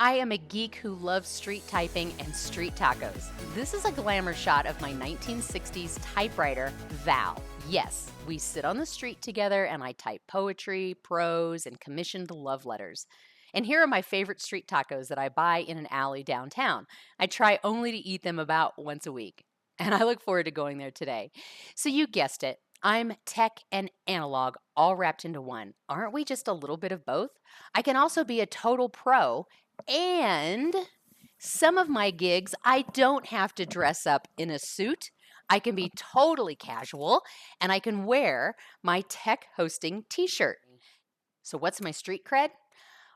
I am a geek who loves street typing and street tacos. This is a glamour shot of my 1960s typewriter, Val. Yes, we sit on the street together and I type poetry, prose, and commissioned love letters. And here are my favorite street tacos that I buy in an alley downtown. I try only to eat them about once a week, and I look forward to going there today. So, you guessed it. I'm tech and analog all wrapped into one. Aren't we just a little bit of both? I can also be a total pro, and some of my gigs, I don't have to dress up in a suit. I can be totally casual and I can wear my tech hosting t shirt. So, what's my street cred?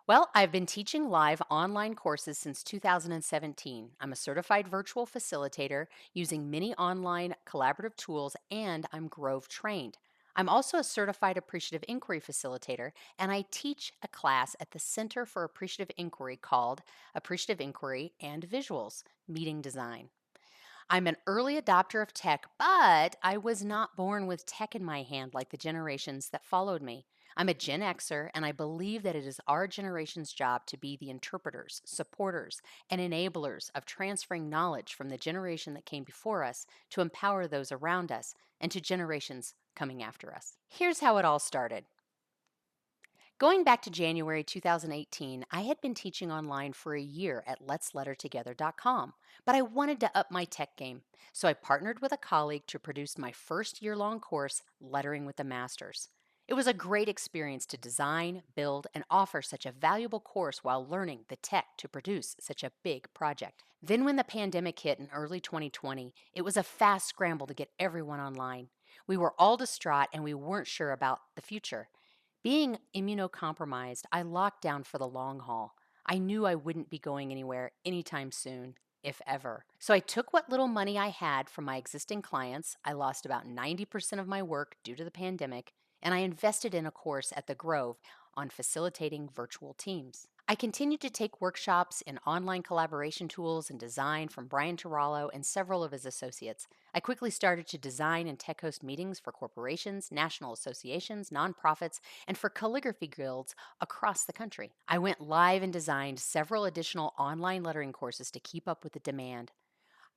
Well, I've been teaching live online courses since 2017. I'm a certified virtual facilitator using many online collaborative tools, and I'm Grove trained. I'm also a certified appreciative inquiry facilitator, and I teach a class at the Center for Appreciative Inquiry called Appreciative Inquiry and Visuals Meeting Design. I'm an early adopter of tech, but I was not born with tech in my hand like the generations that followed me. I'm a Gen Xer, and I believe that it is our generation's job to be the interpreters, supporters, and enablers of transferring knowledge from the generation that came before us to empower those around us and to generations coming after us. Here's how it all started. Going back to January 2018, I had been teaching online for a year at letslettertogether.com, but I wanted to up my tech game. So I partnered with a colleague to produce my first year-long course, Lettering with the Masters. It was a great experience to design, build, and offer such a valuable course while learning the tech to produce such a big project. Then when the pandemic hit in early 2020, it was a fast scramble to get everyone online. We were all distraught and we weren't sure about the future. Being immunocompromised, I locked down for the long haul. I knew I wouldn't be going anywhere anytime soon, if ever. So I took what little money I had from my existing clients. I lost about 90% of my work due to the pandemic, and I invested in a course at the Grove on facilitating virtual teams. I continued to take workshops in online collaboration tools and design from Brian Tarallo and several of his associates. I quickly started to design and tech host meetings for corporations, national associations, nonprofits, and for calligraphy guilds across the country. I went live and designed several additional online lettering courses to keep up with the demand.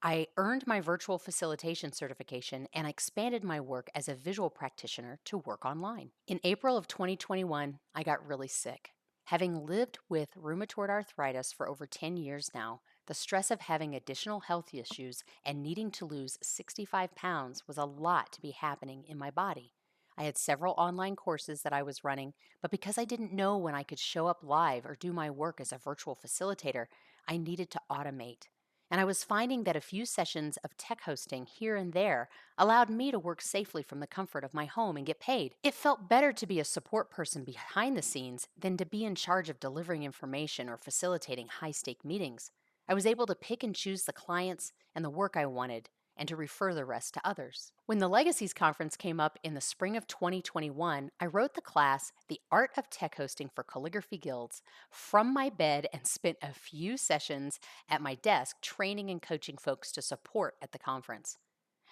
I earned my virtual facilitation certification and expanded my work as a visual practitioner to work online. In April of 2021, I got really sick. Having lived with rheumatoid arthritis for over 10 years now, the stress of having additional health issues and needing to lose 65 pounds was a lot to be happening in my body. I had several online courses that I was running, but because I didn't know when I could show up live or do my work as a virtual facilitator, I needed to automate. And I was finding that a few sessions of tech hosting here and there allowed me to work safely from the comfort of my home and get paid. It felt better to be a support person behind the scenes than to be in charge of delivering information or facilitating high-stake meetings. I was able to pick and choose the clients and the work I wanted and to refer the rest to others. When the Legacies Conference came up in the spring of 2021, I wrote the class, The Art of Tech Hosting for Calligraphy Guilds, from my bed and spent a few sessions at my desk training and coaching folks to support at the conference.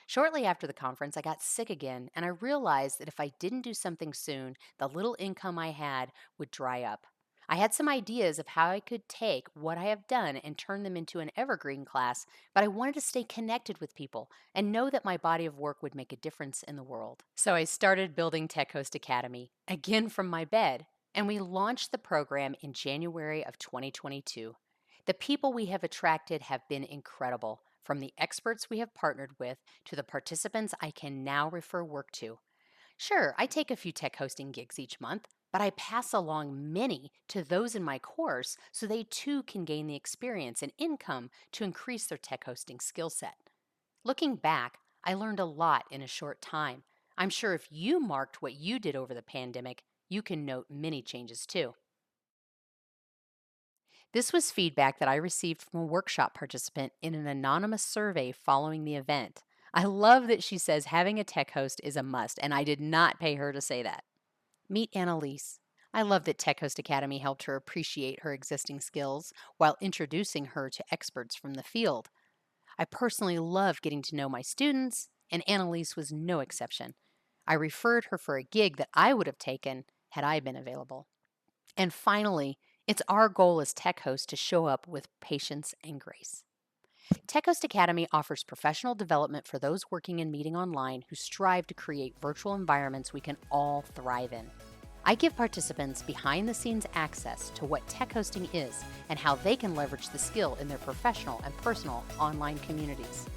Shortly after the conference, I got sick again, and I realized that if I didn't do something soon, the little income I had would dry up. I had some ideas of how I could take what I have done and turn them into an evergreen class, but I wanted to stay connected with people and know that my body of work would make a difference in the world. So I started building Tech Host Academy, again from my bed, and we launched the program in January of 2022. The people we have attracted have been incredible, from the experts we have partnered with to the participants I can now refer work to. Sure, I take a few tech hosting gigs each month, but I pass along many to those in my course so they too can gain the experience and income to increase their tech hosting skill set. Looking back, I learned a lot in a short time. I'm sure if you marked what you did over the pandemic, you can note many changes too. This was feedback that I received from a workshop participant in an anonymous survey following the event. I love that she says having a tech host is a must, and I did not pay her to say that. Meet Annalise. I love that Tech Host Academy helped her appreciate her existing skills while introducing her to experts from the field. I personally love getting to know my students, and Annalise was no exception. I referred her for a gig that I would have taken had I been available. And finally, It's our goal as tech hosts to show up with patience and grace. Tech Host Academy offers professional development for those working and meeting online who strive to create virtual environments we can all thrive in. I give participants behind the scenes access to what tech hosting is and how they can leverage the skill in their professional and personal online communities.